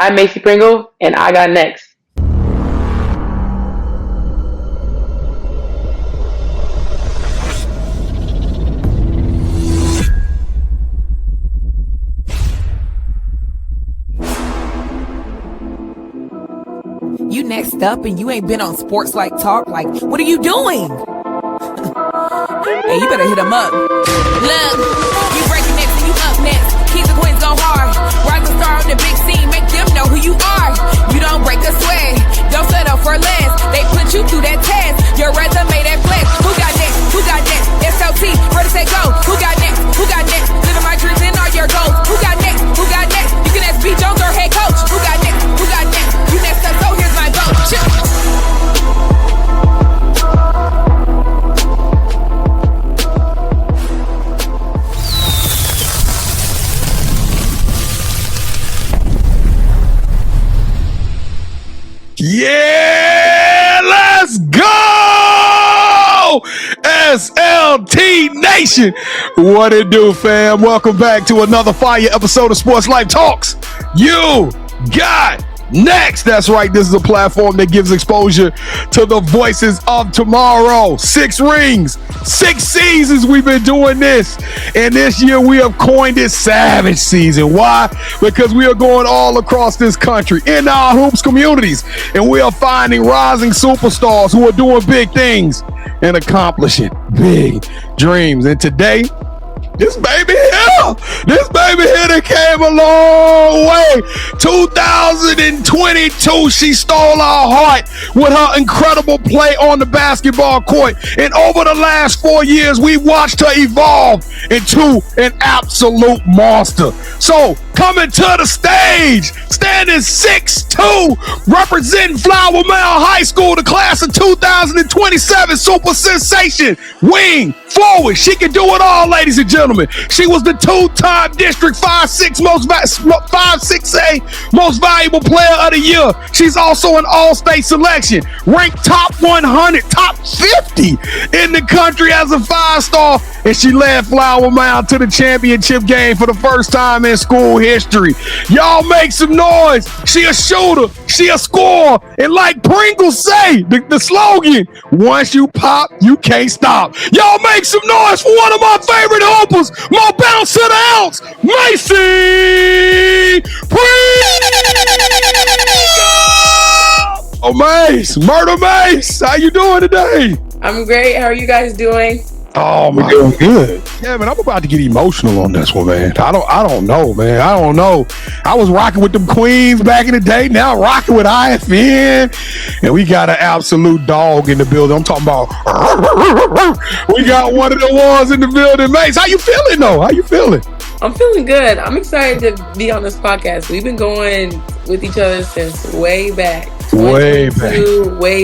I'm Maci Pringle, and I got next. You next up and you ain't been on SportsLifeTalk. Like, what are you doing? Hey, you better hit him up. Look, you breaking next and you up next. Keys and queens go hard. Rising star on the big scene, make them know who you are. You don't break a sweat, don't settle for less. They put you through that test, your resume that flex. Who got next? Who got next? SLT, ready, set, go. Who got next? Who got next? Living my dreams and all your goals. Who got next? Who got next? You can ask B. Jones or head coach. Who got next? Who got next? You next up, so here's my vote. Chill. Yeah, let's go! SLT Nation. What it do, fam? Welcome back to another fire episode of Sports Life Talks. You got next. That's right. This is a platform that gives exposure to the voices of tomorrow. 6 rings, 6 seasons we've been doing this. And this year we have coined it Savage Season. Why? Because we are going all across this country in our hoops communities. And we are finding rising superstars who are doing big things and accomplishing big dreams. And today, this baby here that came a long way. 2022, she stole our heart with her incredible play on the basketball court. And over the last 4 years, we watched her evolve into an absolute monster. So, coming to the stage, standing 6'2", representing Flower Mound High School, the class of 2027 super sensation, wing, forward. She can do it all, ladies and gentlemen. She was the 2-time District 5-6A most valuable player of the year. She's also an all-state selection, ranked top 100, top 50 in the country as a 5-star, and she led Flower Mound to the championship game for the first time in school history. Y'all make some noise. She a shooter, she a scorer, and like Pringle say, the slogan, once you pop, you can't stop. Y'all make some noise for one of my favorite hoopers, more bounce to the ounce, Maci Pringle! Oh, Mace, Murder Mace, how you doing today? I'm great. How are you guys doing? Oh, we're doing good. Yeah, man, I'm about to get emotional on this one, man. I don't know, man. I don't know. I was rocking with them queens back in the day. Now rocking with IFN. And we got an absolute dog in the building. I'm talking about we got one of the ones in the building. Mace, how you feeling, though? How you feeling? I'm feeling good. I'm excited to be on this podcast. We've been going with each other since way back. Way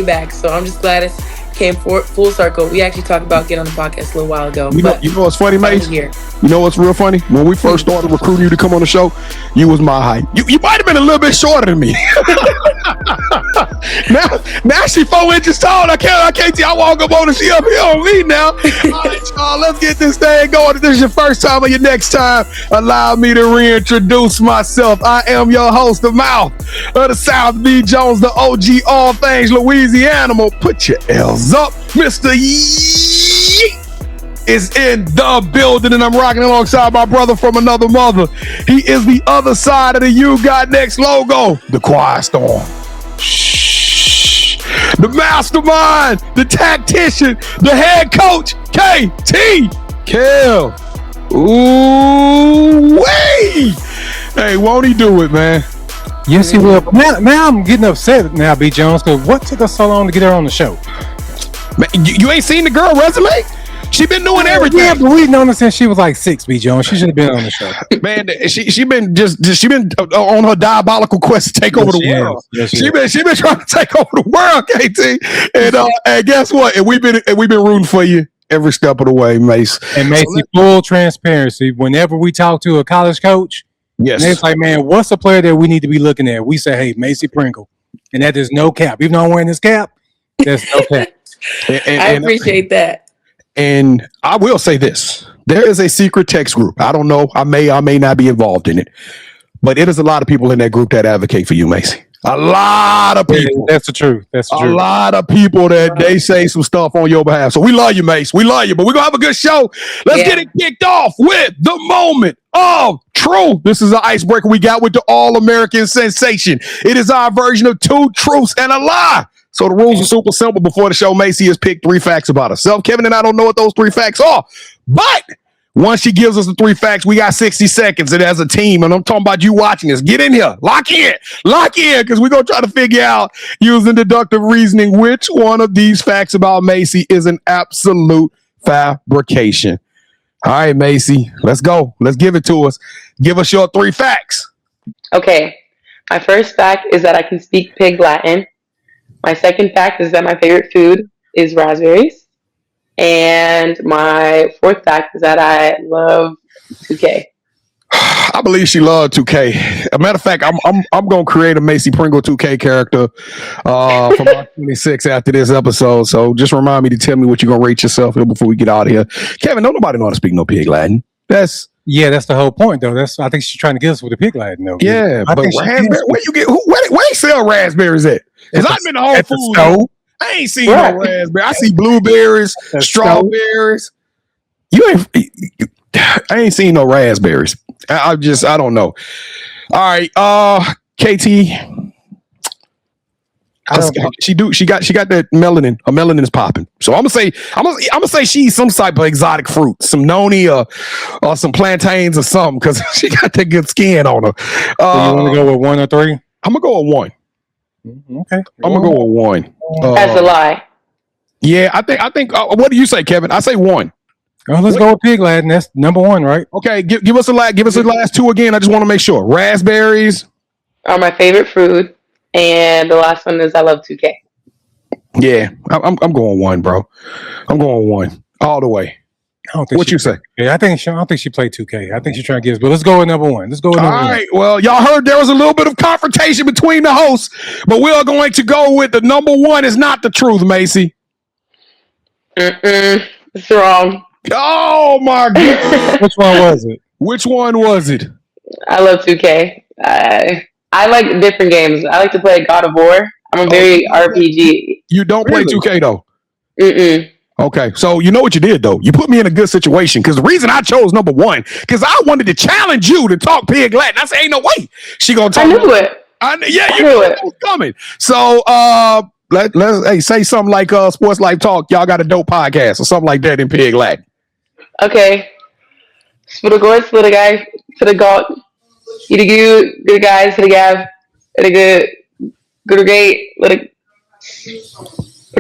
back. So I'm just glad it's came full circle. We actually talked about getting on the podcast a little while ago. You know what's funny, Mace? You know what's real funny? When we first started recruiting you to come on the show, you was my height. You might have been a little bit shorter than me. now she 4 inches tall. I can't see. I walk up on her. She up here on me now. All right, y'all, let's get this thing going. If this is your first time or your next time, allow me to reintroduce myself. I am your host, the mouth of the South, B. Jones, the OG, all things Louisiana. Put your L's up. Mr. Yeet is in the building, and I'm rocking alongside my brother from another mother. He is the other side of the You Got Next logo, the Quiet Storm. Shh. The mastermind, the tactician, the head coach, KT Kel. Ooh, wait. Hey, won't he do it, man? Yes, he will. Now I'm getting upset now, B. Jones, because what took us so long to get her on the show? Man, you ain't seen the girl resume? She been doing everything. Yeah, but we've known her since she was like 6, B. Jones. She should have been on the show. Man, she been on her diabolical quest to take over the world. Yes, she been trying to take over the world, KT. And guess what? And we've been rooting for you every step of the way, Mace. And Mace, full transparency. Whenever we talk to a college coach, yes, and it's like, man, what's a player that we need to be looking at? We say, hey, Maci Pringle, and that is no cap. Even though I'm wearing this cap, there's no cap. I appreciate that. And I will say this. There is a secret text group. I don't know. I may not be involved in it. But it is a lot of people in that group that advocate for you, Maci. A lot of people. That's the truth. That's the truth. A lot of people that they say some stuff on your behalf. So we love you, Mace. We love you, but we're going to have a good show. Let's get it kicked off with the moment of truth. This is an icebreaker we got with the All-American sensation. It is our version of 2 truths and a lie. So the rules are super simple. Before the show, Maci has picked 3 facts about herself. Kevin and I don't know what those 3 facts are, but once she gives us the 3 facts, we got 60 seconds. And as a team, and I'm talking about you watching this, get in here, lock in, because we're going to try to figure out using deductive reasoning which one of these facts about Maci is an absolute fabrication. All right, Maci, let's go. Let's give it to us. Give us your 3 facts. Okay. My first fact is that I can speak Pig Latin. My second fact is that my favorite food is raspberries. And my 4th fact is that I love 2K. I believe she loved 2K. A matter of fact, I'm gonna create a Maci Pringle 2K character for my 26 after this episode. So just remind me to tell me what you're gonna rate yourself before we get out of here. Kevin, don't nobody know how to speak no Pig Latin. That's the whole point, though. I think she's trying to get us with the Pig Latin, though. Yeah, but raspberry, where they sell raspberries at? Because I've been to Whole Foods. I ain't seen no raspberry. I see blueberries, strawberries. I ain't seen no raspberries. I don't know. All right, KT. She got that melanin. Her melanin is popping. So I'm gonna say she's some type of exotic fruit, some noni or some plantains or something, because she got that good skin on her. So you want to go with 1 or 3? I'm gonna go with 1. Okay, I'm gonna go with 1. That's a lie. Yeah, I think. What do you say, Kevin? I say 1. Let's go with Pig Latin. That's number 1, right? Okay, give us the last 2 again. I just want to make sure. Raspberries are my favorite food, and the last one is I love 2K. Yeah, I'm going 1, bro. I'm going 1 all the way. What you say? Yeah, I don't think she played 2K. I think she's trying to get us, but let's go with number 1. Let's go with number 1. All right. Well, y'all heard there was a little bit of confrontation between the hosts, but we are going to go with the number 1 is not the truth, Maci. It's wrong. Oh my God. Which one was it? Which one was it? I love 2K. I like different games. I like to play God of War. I'm a very RPG. You don't play 2K though? Mm-mm. Okay, so you know what you did though? You put me in a good situation, because the reason I chose number 1, because I wanted to challenge you to talk Pig Latin. I said, ain't no way she gonna talk. I knew it. You knew it was coming. So let's say something like Sports Life Talk. Y'all got a dope podcast or something like that in Pig Latin. Okay. Split a gourd, split a guy, split a gawk. Eat a good guys, hit a gav, hit a good gate, put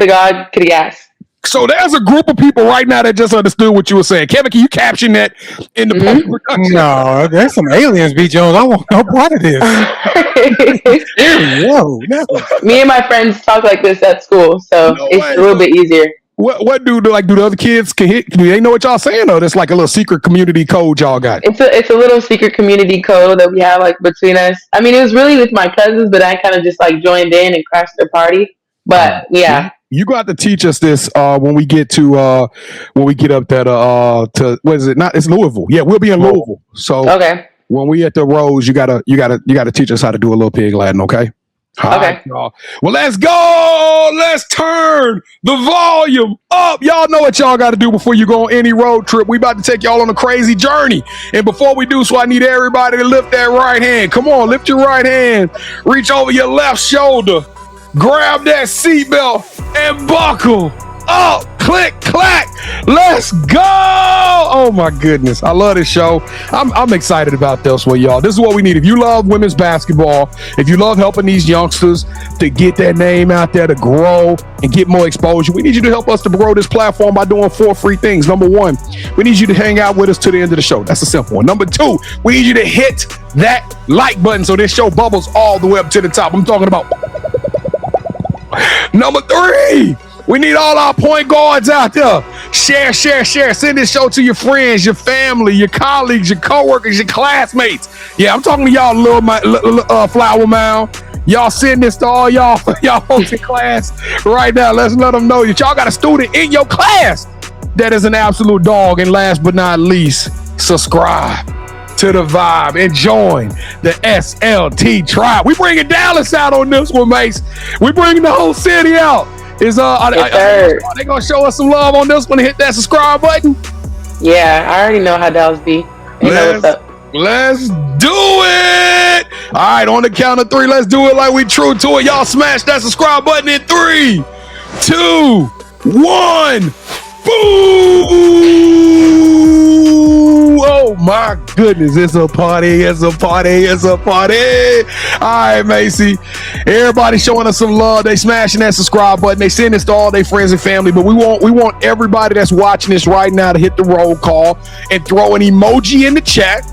a god, get a gas. So there's a group of people right now that just understood what you were saying. Kevin, can you caption that in the post-production? No, there's some aliens, B. Jones. I want no part of this. Whoa, no. Me and my friends talk like this at school, so it's a little bit easier. What do the other kids can hit? Do they know what y'all saying, or that's like a little secret community code y'all got? It's a little secret community code that we have like between us. I mean, it was really with my cousins, but I kind of just like joined in and crashed their party. But yeah. You got to teach us this when we get up that to what is it? It's Louisville. Yeah, we'll be in Louisville. So okay. When we at the Rose, you gotta teach us how to do a little Pig Latin, okay? All okay. Right, y'all. Well, let's go. Let's turn the volume up. Y'all know what y'all got to do before you go on any road trip. We about to take y'all on a crazy journey. And before we do so, I need everybody to lift that right hand. Come on, lift your right hand. Reach over your left shoulder. Grab that seatbelt and buckle up. Click, clack. Let's go. Oh my goodness. I love this show. I'm excited about this one, y'all. This is what we need. If you love women's basketball, if you love helping these youngsters to get their name out there, to grow and get more exposure, we need you to help us to grow this platform by doing 4 free things. Number 1, we need you to hang out with us to the end of the show. That's a simple one. Number 2, we need you to hit that like button so this show bubbles all the way up to the top. I'm talking about number 3. We need all our point guards out there. Share. Send this show to your friends, your family, your colleagues, your coworkers, your classmates. Yeah, I'm talking to y'all, little Flower Mound. Y'all send this to all y'all folks in class right now. Let's let them know that y'all got a student in your class that is an absolute dog. And last but not least, subscribe to the vibe and join the SLT tribe. We bringing Dallas out on this one, Mace. We bringing the whole city out. Are they gonna show us some love on this one and hit that subscribe button? Yeah, I already know how Dallas be. They know what's up. Let's do it. All right, on the count of 3, let's do it like we true to it. Y'all smash that subscribe button in 3, 2, 1. Boo! Oh my goodness, it's a party, it's a party, it's a party. All right, Maci. Everybody showing us some love. They smashing that subscribe button. They send this to all their friends and family, but we want everybody that's watching this right now to hit the roll call and throw an emoji in the chat.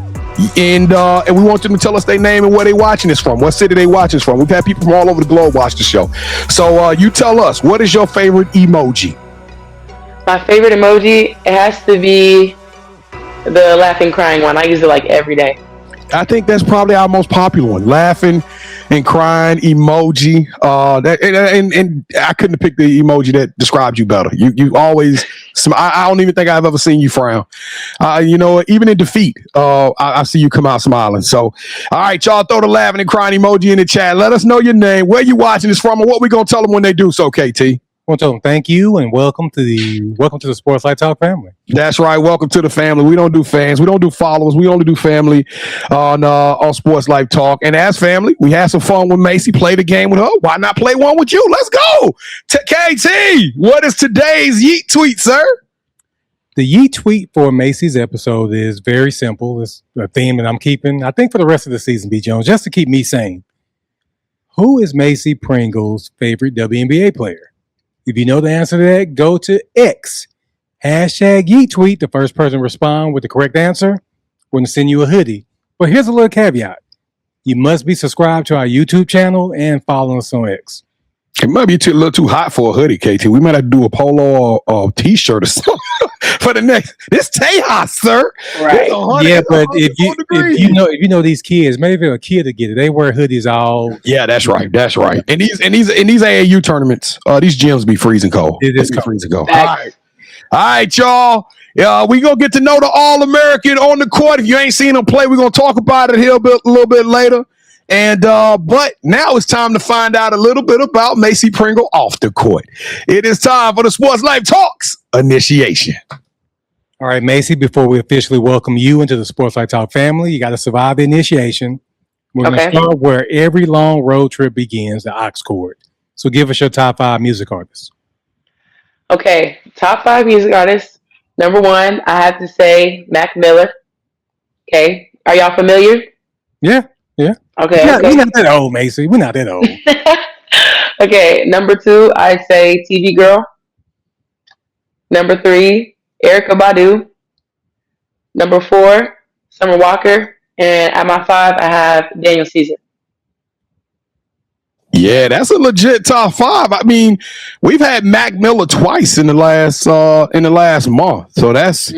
And we want them to tell us their name and where they watching this from, what city they watching this from. We've had people from all over the globe watch the show. So you tell us, what is your favorite emoji? My favorite emoji, it has to be the laughing, crying one. I use it like every day. I think that's probably our most popular one. Laughing and crying emoji. And I couldn't have picked the emoji that described you better. You always. I don't even think I've ever seen you frown. Even in defeat, I see you come out smiling. So, all right, y'all, throw the laughing and crying emoji in the chat. Let us know your name, where you watching this from, and what we gonna tell them when they do so. KT. I want to tell them thank you and welcome to the SportsLifeTalk family. That's right. Welcome to the family. We don't do fans. We don't do followers. We only do family on Sports Life Talk. And as family, we had some fun with Maci. Played a game with her. Why not play one with you? Let's go. KT, what is today's Yeet tweet, sir? The Yeet tweet for Maci's episode is very simple. It's a theme that I'm keeping, I think, for the rest of the season, B. Jones, just to keep me sane. Who is Maci Pringle's favorite WNBA player? If you know the answer to that, go to X. Hashtag Yeet tweet. The first person to respond with the correct answer, we're going to send you a hoodie. But here's a little caveat. You must be subscribed to our YouTube channel and follow us on X. It might be a little too hot for a hoodie, KT. We might have to do a polo or t-shirt or something for the next. This Tejas, sir. Right. Yeah, but if you know these kids, maybe a kid to get it. They wear hoodies all. Yeah, that's right. That's right. And these AAU tournaments, these gyms be freezing cold. It is freezing cold. All right, y'all. We gonna get to know the All-American on the court. If you ain't seen him play, we're gonna talk about it here a little bit later. And but now it's time to find out a little bit about Maci Pringle off the court. It is time for the Sports Life Talks initiation. All right, Maci, before we officially welcome you into the Sports Life Talk family, you got to survive the initiation. We're going to start where every long road trip begins, the aux chord. So give us your top 5 music artists. Okay, top 5 music artists. Number 1, I have to say Mac Miller. Okay, are y'all familiar? Yeah. Okay. We're not that old, Maci. We're not that old. Okay, number 2, I'd say TV Girl. Number 3, Erykah Badu. Number 4, Summer Walker. And at my 5, I have Daniel Caesar. Yeah, that's a legit top 5. I mean, we've had Mac Miller twice in the last month. So that's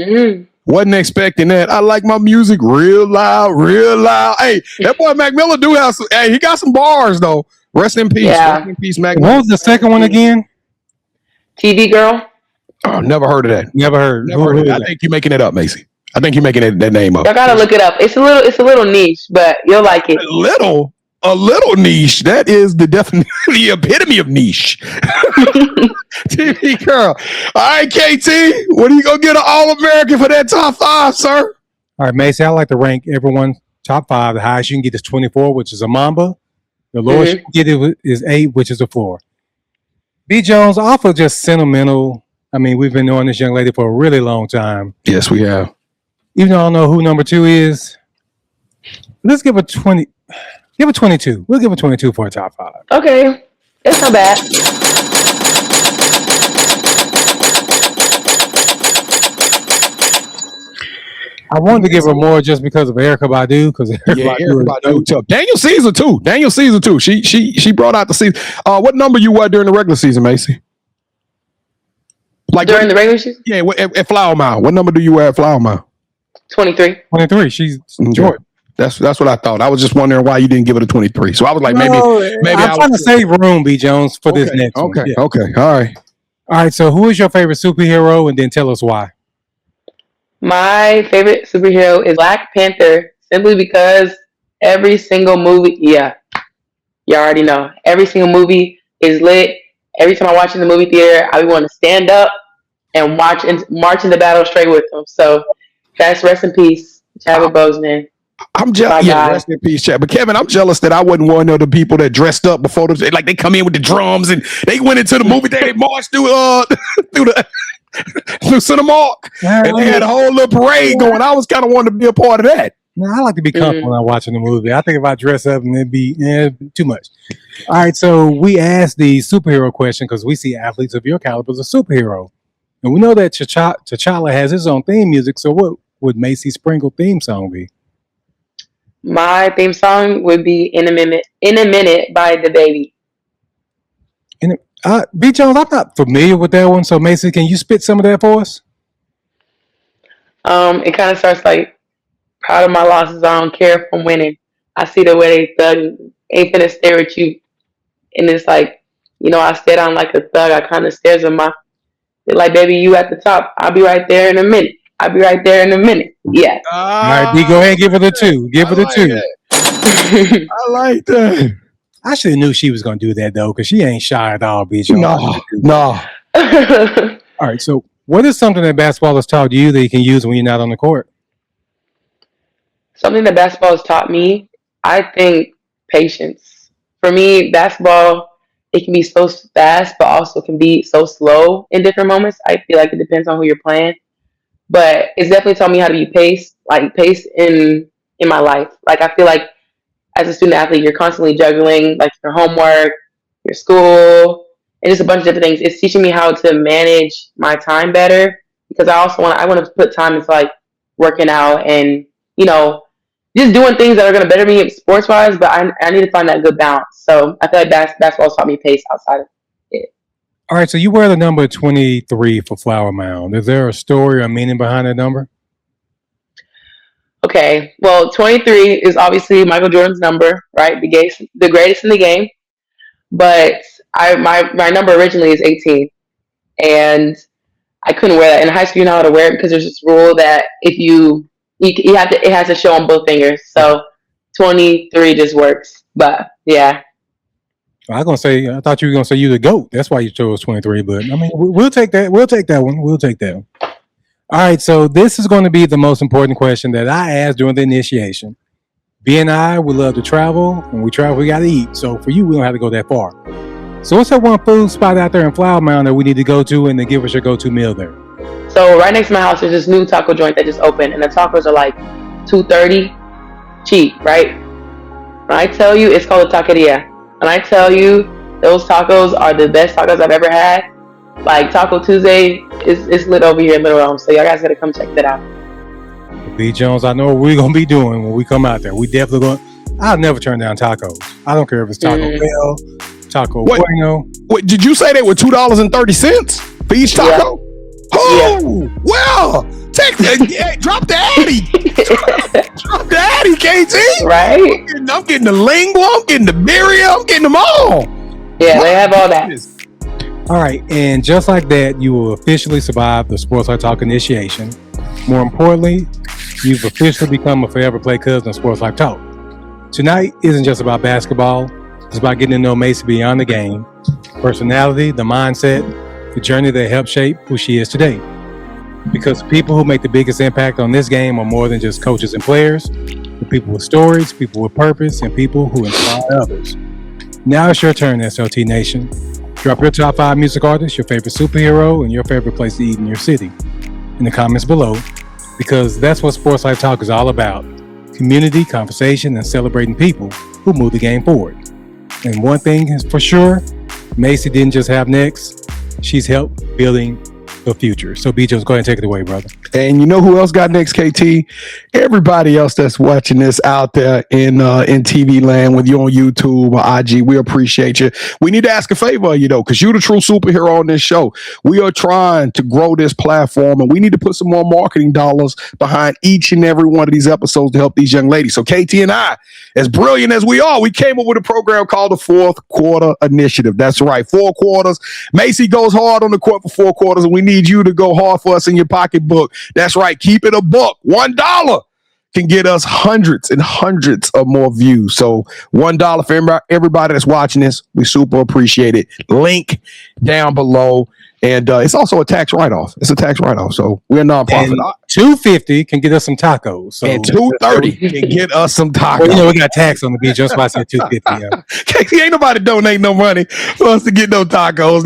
wasn't expecting that. I like my music real loud, real loud. Hey, that boy Mac Miller do have some. Hey, he got some bars though. Rest in peace. Yeah. Rest in peace, Mac Miller. What was the second one again? TV Girl. Oh, never heard of that. Never heard. I think you're making it up, Maci. I think you're making that name up. Y'all gotta look it up. It's a little niche, but you'll like it. A little niche. That is the the epitome of niche. TV Girl. All right, KT. What are you gonna get an All-American for that top 5, sir? All right, Maci, I like to rank everyone's top 5. The highest you can get is 24, which is a Mamba. The lowest you can get is 8, which is a floor. B. Jones, off of just sentimental. I mean, we've been knowing this young lady for a really long time. Yes, we have. Even though I don't know who number 2 is, let's give her 20. Give her 22. We'll give her 22 for a top 5. Okay, it's not bad. I wanted to give her more just because of Erykah Badu, because Erykah Badu tough. Daniel Caesar too. She brought out the season. What number you were during the regular season, Maci? Like during the regular season? Yeah, at Flower Mound. What number do you wear at Flower Mound? 23. 23. She's Jordan. That's what I thought. I was just wondering why you didn't give it a 23. So I was like, maybe I'm trying to save room, B. Jones, for this next one. Okay. All right. So who is your favorite superhero, and then tell us why? My favorite superhero is Black Panther simply because every single movie, yeah, you already know. Every single movie is lit. Every time I watch in the movie theater, I want to stand up and watch and march into battle straight with them. So that's rest in peace, Chadwick Boseman. I'm jealous. Yeah, rest in peace, Chad. But Kevin, I'm jealous that I wasn't one of the people that dressed up before the, like they come in with the drums and they went into the movie theater, they marched through through Cinemark, and they had a whole little parade going. I was kind of wanting to be a part of that. No, I like to be comfortable when I'm watching the movie. I think if I dress up and it'd be too much. All right, so we asked the superhero question because we see athletes of your caliber as a superhero. And we know that T'Challa has his own theme music. So what would Maci Pringle theme song be? My theme song would be In a Minute by DaBaby. B. Jones, I'm not familiar with that one. So Maci, can you spit some of that for us? It kind of starts like, proud of my losses, I don't care if I'm winning. I see the way they thug, ain't finna stare at you. And it's like, I stare down like a thug. I kind of stares at they're like, baby, you at the top. I'll be right there in a minute. I'll be right there in a minute. Yeah. All right, D, go ahead and give her the 2. Give her the 2. I like that. I should have knew she was going to do that, though, because she ain't shy at all, B. Jones. No. All right, so what is something that basketball has taught you that you can use when you're not on the court? Something that basketball has taught me, I think patience. For me, basketball, it can be so fast, but also can be so slow in different moments. I feel like it depends on who you're playing. But it's definitely taught me how to be paced in my life. Like, I feel like as a student athlete, you're constantly juggling like your homework, your school, and just a bunch of different things. It's teaching me how to manage my time better because I want to put time into like working out and, just doing things that are going to better me sports-wise, but I need to find that good balance. So I feel like basketball taught me pace outside of it. All right, so you wear the number 23 for Flower Mound. Is there a story or meaning behind that number? Okay, well, 23 is obviously Michael Jordan's number, right? The greatest in the game. But my number originally is 18. And I couldn't wear that. In high school, you know how to wear it because there's this rule that if it has to show on both fingers. So 23 just works. But yeah. I thought you were gonna say you the GOAT. That's why you chose 23. But I mean, we'll take that. We'll take that one. We'll take that one. All right. So this is going to be the most important question that I asked during the initiation. B and I, we love to travel. When we travel, we got to eat. So for you, we don't have to go that far. So what's that one food spot out there in Flower Mound that we need to go to and to give us your go-to meal there? So right next to my house, there's this new taco joint that just opened, and the tacos are like $2.30, cheap, right? When I tell you, it's called a taqueria. When I tell you, those tacos are the best tacos I've ever had. Like Taco Tuesday is lit over here in Little Elm, so y'all guys gotta come check that out. B. Jones, I know what we're gonna be doing when we come out there. We definitely going. I'll never turn down tacos. I don't care if it's Taco Bell, Taco Bueno. Wait, did you say they were $2.30 for each taco? Yeah. Oh, well, take that. Drop the Addy. Drop the Addy, KT. Right? I'm getting the lingua. I'm getting the birria. I'm getting them all. Yeah, they have all that. All right, and just like that, you will officially survive the SportsLifeTalk initiation. More importantly, you've officially become a forever play cousin of SportsLifeTalk. Tonight isn't just about basketball. It's about getting to know Maci beyond the game, personality, the mindset, the journey that helped shape who she is today. Because the people who make the biggest impact on this game are more than just coaches and players. The people with stories, people with purpose, and people who inspire others. Now it's your turn, SLT Nation. Drop your top 5 music artists, your favorite superhero, and your favorite place to eat in your city in the comments below, because that's what SportsLifeTalk is all about. Community, conversation, and celebrating people who move the game forward. And one thing is for sure, Maci didn't just have next, she's helped building the future. So BJ, go ahead and take it away, brother. And you know who else got next, KT? Everybody else that's watching this out there in TV land, whether you're on YouTube or IG, we appreciate you. We need to ask a favor of you, though, because you're the true superhero on this show. We are trying to grow this platform, and we need to put some more marketing dollars behind each and every one of these episodes to help these young ladies. So KT and I, as brilliant as we are, we came up with a program called the Fourth Quarter Initiative. That's right, 4 quarters. Maci goes hard on the court for 4 quarters, and we need you to go hard for us in your pocketbook. That's right. Keep it a buck. $1. can get us hundreds and hundreds of more views. So $1 for everybody that's watching this. We super appreciate it. Link down below. And it's also a tax write-off. It's a tax write-off. So we're a nonprofit. And $250 can get us some tacos. So and $230 can get us some tacos. Well, we got tax on the beach. That's why I said $250. Yeah. Ain't nobody donate no money for us to get no tacos.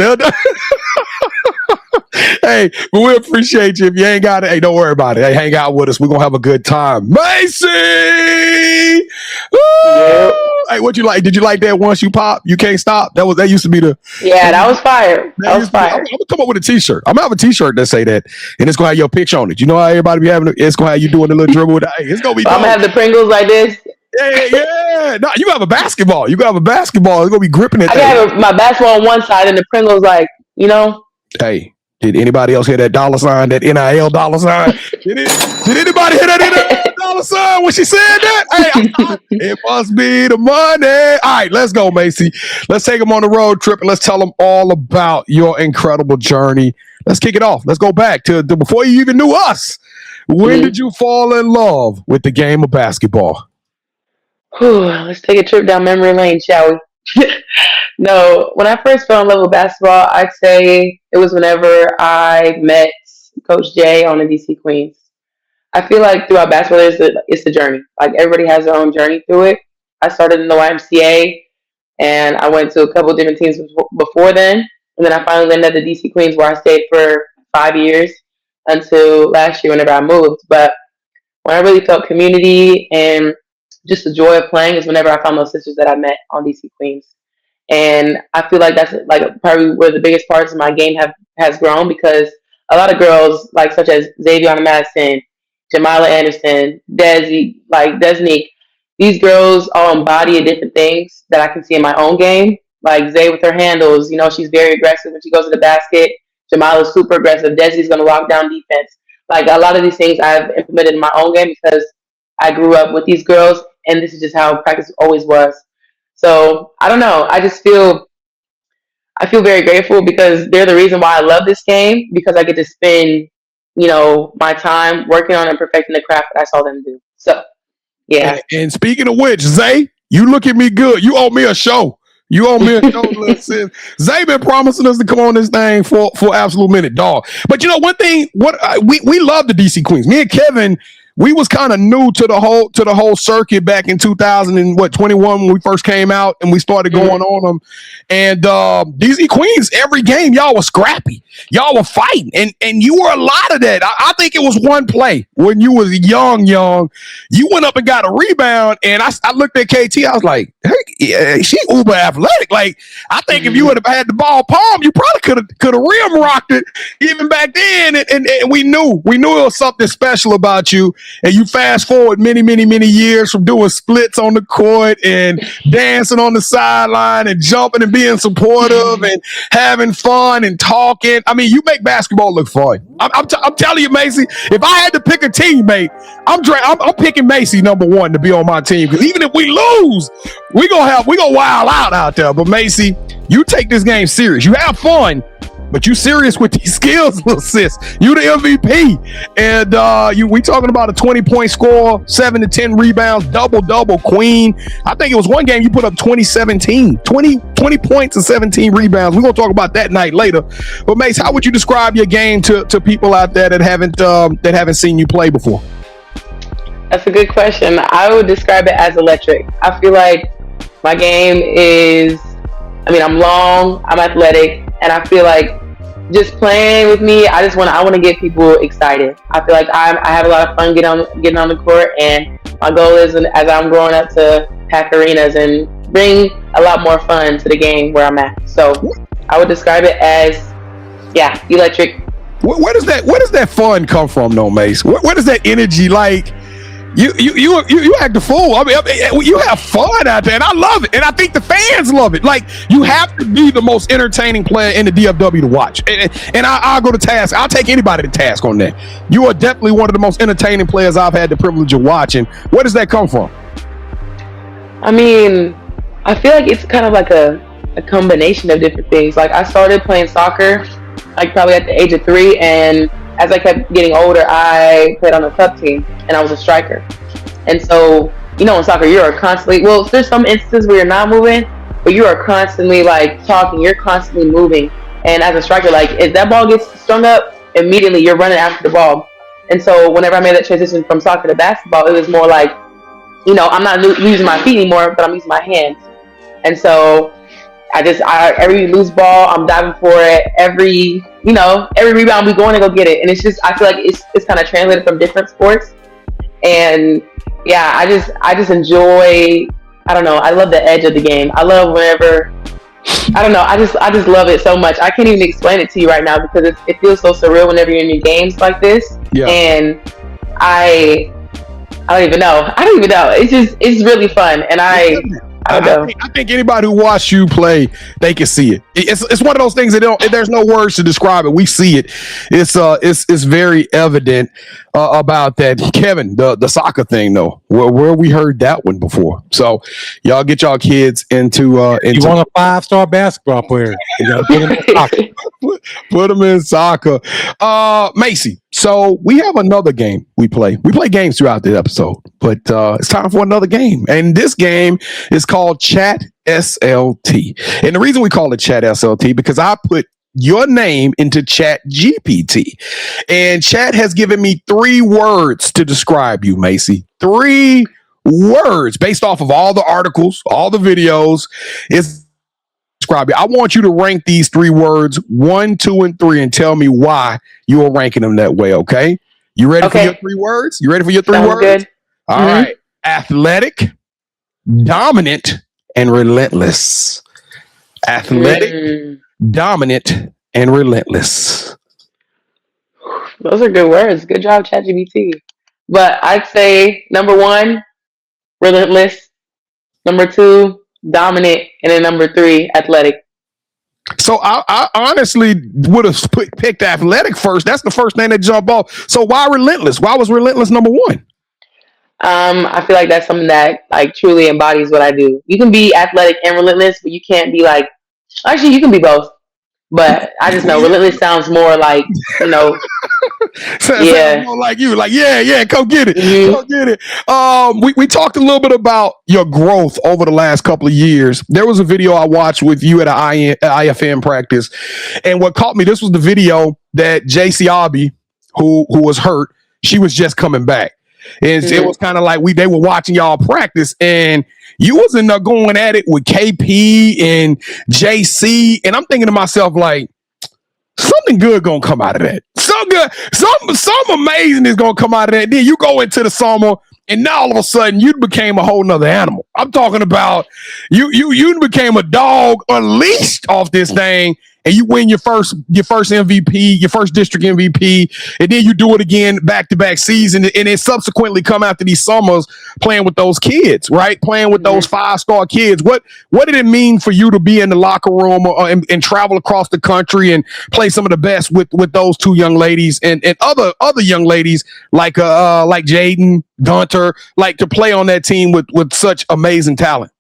Hey, but we appreciate you. If you ain't got it, hey, don't worry about it. Hey, hang out with us. We're gonna have a good time. Maci! Yep. Hey, what you like? Did you like that once you pop? You can't stop? That used to be the that was fire. That was fire. I'm gonna come up with a t-shirt. I'm gonna have a t-shirt that say that, and it's gonna have your picture on it. You know how everybody be having it's gonna have you doing the little dribble with it. Hey, it's gonna be I'm gonna have the Pringles like this. Yeah. No, you have a basketball. You have a basketball. It's gonna be gripping it. I have my basketball on one side and the Pringles like, Hey, did anybody else hear that dollar sign, that NIL dollar sign? Did anybody hear that NIL dollar sign when she said that? Hey, it must be the money. All right, let's go, Maci. Let's take them on the road trip and let's tell them all about your incredible journey. Let's kick it off. Let's go back to before you even knew us. When did you fall in love with the game of basketball? Let's take a trip down memory lane, shall we? No, when I first fell in love with basketball, I'd say it was whenever I met Coach Jay on the DC Queens. I feel like throughout basketball, it's a journey. Like everybody has their own journey through it. I started in the YMCA, and I went to a couple different teams before then, and then I finally landed at the DC Queens, where I stayed for 5 years until last year whenever I moved. But when I really felt community and just the joy of playing is whenever I found those sisters that I met on DC Queens. And I feel like that's like probably where the biggest parts of my game has grown, because a lot of girls like such as Xavier Madison, Jamila Anderson, Desnique, these girls all embody different things that I can see in my own game. Like Zay with her handles, she's very aggressive when she goes to the basket. Jamila's super aggressive. Desi's going to lock down defense. Like a lot of these things I've implemented in my own game because I grew up with these girls, and this is just how practice always was. So I don't know. I feel very grateful because they're the reason why I love this game, because I get to spend, my time working on and perfecting the craft that I saw them do. So, yeah. And speaking of which, Zay, you look at me good. You owe me a show. Listen, Zay been promising us to come on this thing for absolute minute, dog. But one thing, we love the DC Queens. Me and Kevin, we was kind of new to the whole circuit back in 2021 when we first came out and we started going on them. And DC Queens, every game, y'all was scrappy. Y'all were fighting. And you were a lot of that. I think it was one play when you was young. You went up and got a rebound, and I looked at KT. I was like, hey, yeah, she uber athletic. Like, I think if you would have had the ball palm, you probably could have rim rocked it even back then. And we knew it was something special about you. And you fast forward many, many, many years from doing splits on the court and dancing on the sideline and jumping and being supportive and having fun and talking. I mean, you make basketball look fun. I'm telling you, Maci, if I had to pick a teammate, I'm picking Maci number one to be on my team, because even if we lose, we gonna wild out there. But Maci, you take this game serious. You have fun, but you serious with these skills, sis. You the MVP. And we talking about a 20-point score, 7 to 10 rebounds, double queen. I think it was one game you put up 20 points and 17 rebounds. We're going to talk about that night later. But Mace, how would you describe your game to people out there that haven't seen you play before? That's a good question. I would describe it as electric. I feel like my game is, I'm long, I'm athletic, and I feel like just playing with me, I want to get people excited. I feel like I have a lot of fun getting on the court, and my goal is, as I'm growing up, to pack arenas and bring a lot more fun to the game where I'm at. So I would describe it as, electric. Where does that fun come from, though, Mace? Where does that energy, like? You act a fool. You have fun out there, and I love it, and I think the fans love it. Like, you have to be the most entertaining player in the DFW to watch, and I'll go to task. I'll take anybody to task on that. You are definitely one of the most entertaining players I've had the privilege of watching. Where does that come from? I feel like it's kind of like a combination of different things. Like, I started playing soccer, like probably at the age of 3, and as I kept getting older, I played on a club team, and I was a striker. And so, in soccer, you are constantly, well, there's some instances where you're not moving, but you are constantly like talking, you're constantly moving. And as a striker, like if that ball gets strung up, immediately you're running after the ball. And so whenever I made that transition from soccer to basketball, it was more like, I'm not using my feet anymore, but I'm using my hands. And so every loose ball, I'm diving for it. Every rebound, we going to go get it. And it's just, I feel like it's kind of translated from different sports. And yeah, I just enjoy, I don't know, I love the edge of the game. I love whenever, I don't know, I just love it so much. I can't even explain it to you right now because it feels so surreal whenever you're in your games like this. Yeah. And I don't even know. It's really fun. And I think anybody who watched you play, they can see it. It's one of those things that there's no words to describe it. We see it. It's very evident about that. Kevin, the soccer thing though, where we heard that one before. So y'all get y'all kids into you want a 5-star basketball player. Put them in soccer. Maci, so we have another game we play. We play games throughout the episode, but it's time for another game. And this game is called Chat SLT. And the reason we call it Chat SLT because I put your name into Chat GPT. And Chat has given me 3 words to describe you, Maci. 3 words based off of all the articles, all the videos. It's describe you. I want you to rank these 3 words 1, 2, and 3 and tell me why you are ranking them that way, okay? You ready for your 3 words? You ready for your 3 Sounds words? Good. All right. Athletic, dominant, and relentless. Athletic, dominant, and relentless. Those are good words. Good job, ChatGPT. But I'd say number 1, relentless. Number 2, dominant, and then number 3, athletic. So I honestly would have picked athletic first. That's the first thing that jumped off. So why relentless? Why was relentless number 1? I feel like that's something that like truly embodies what I do. You can be athletic and relentless, but you can't be like. Actually, you can be both. But I just know relentless sounds more like, sounds more like you, like, come get it. Mm-hmm. Come get it. We talked a little bit about your growth over the last couple of years. There was a video I watched with you at an IFM practice. And what caught me, this was the video that JC Obby, who was hurt, she was just coming back. And it was kind of like they were watching y'all practice and you was in there going at it with KP and JC. And I'm thinking to myself, like, something good gonna come out of that. Something amazing is gonna come out of that. Then you go into the summer and now all of a sudden you became a whole nother animal. I'm talking about you became a dog unleashed off this thing. And you win your first MVP, your first district MVP, and then you do it again back-to-back season, and then subsequently come after these summers playing with those kids, right? Playing with those 5-star kids. What did it mean for you to be in the locker room and travel across the country and play some of the best with those 2 young ladies and other young ladies like Jaden, Gunter, like to play on that team with such amazing talent?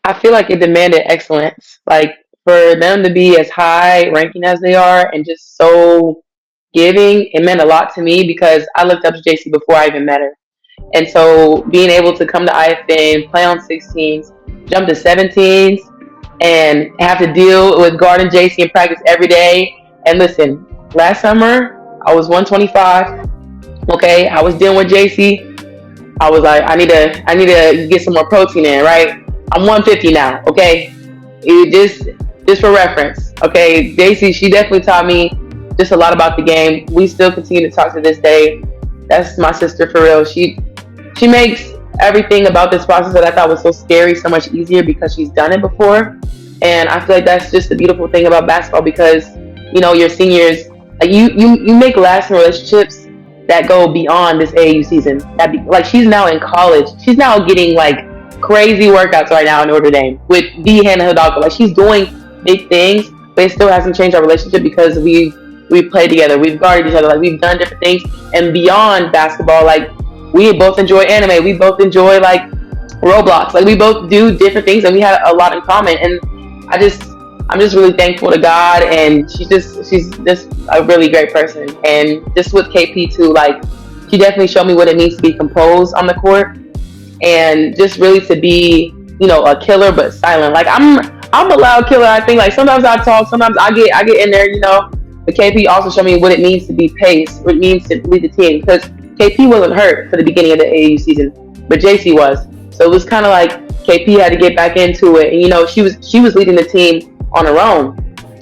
I feel like it demanded excellence. Like, for them to be as high ranking as they are and just so giving, it meant a lot to me because I looked up to JC before I even met her. And so being able to come to IFN, play on 16s, jump to 17s, and have to deal with guarding JC in practice every day. And listen, last summer, I was 125. Okay, I was dealing with JC. I was like, I need to get some more protein in, right? I'm 150 now, okay? Just for reference, okay? JC, she definitely taught me just a lot about the game. We still continue to talk to this day. That's my sister for real. She makes everything about this process that I thought was so scary so much easier because she's done it before. And I feel like that's just the beautiful thing about basketball because, your seniors, like you make lasting relationships that go beyond this AAU season. Like she's now in college. She's now getting like crazy workouts right now in Notre Dame with the Hannah Hidalgo. Like she's doing big things, but it still hasn't changed our relationship because we've played together, we've guarded each other, like we've done different things. And beyond basketball, like we both enjoy anime, we both enjoy like Roblox, like we both do different things and we have a lot in common. And I'm just really thankful to God, and she's just a really great person. And just with KP too, like she definitely showed me what it means to be composed on the court, and just really to be, a killer but silent. Like I'm a loud killer. I think like sometimes I talk, sometimes I get in there, But KP also showed me what it means to be paced, what it means to lead the team. Because KP wasn't hurt for the beginning of the AAU season, but JC was. So it was kind of like KP had to get back into it, and she was leading the team on her own.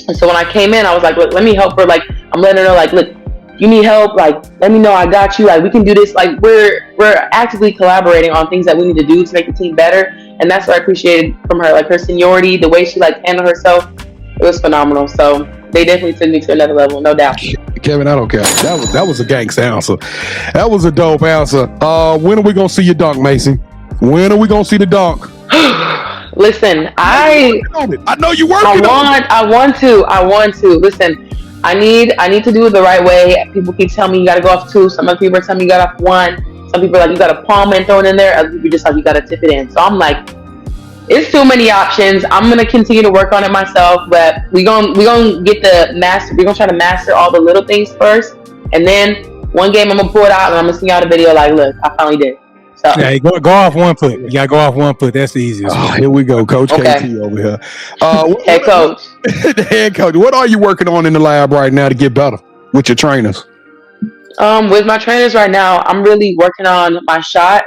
And so when I came in, I was like, look, let me help her. Like I'm letting her know, like, look, you need help. Like let me know, I got you. Like we can do this. Like we're actively collaborating on things that we need to do to make the team better. And that's what I appreciated from her, like her seniority, the way she like handled herself. It was phenomenal. So they definitely took me to another level, no doubt. Kevin, I don't care. That was a gangsta answer. That was a dope answer. When are we gonna see your dunk, Maci? When are we gonna see the dunk? Listen, I know you working on it. I want to. Listen, I need to do it the right way. People keep telling me you gotta go off 2. Some other people are telling me you got off 1. Some people are like you gotta palm and throw it in there. Other people just like you gotta tip it in. So I'm like, it's too many options. I'm gonna continue to work on it myself, but we gonna get the master. We're gonna try to master all the little things first, and then one game I'm gonna pull it out and I'm gonna send out a video like, look, I finally did. So yeah, go off 1 foot. You gotta go off 1 foot. That's the easiest. Oh, here we go, Coach KT over here. Head coach. The head coach. What are you working on in the lab right now to get better with your trainers? With my trainers right now, I'm really working on my shot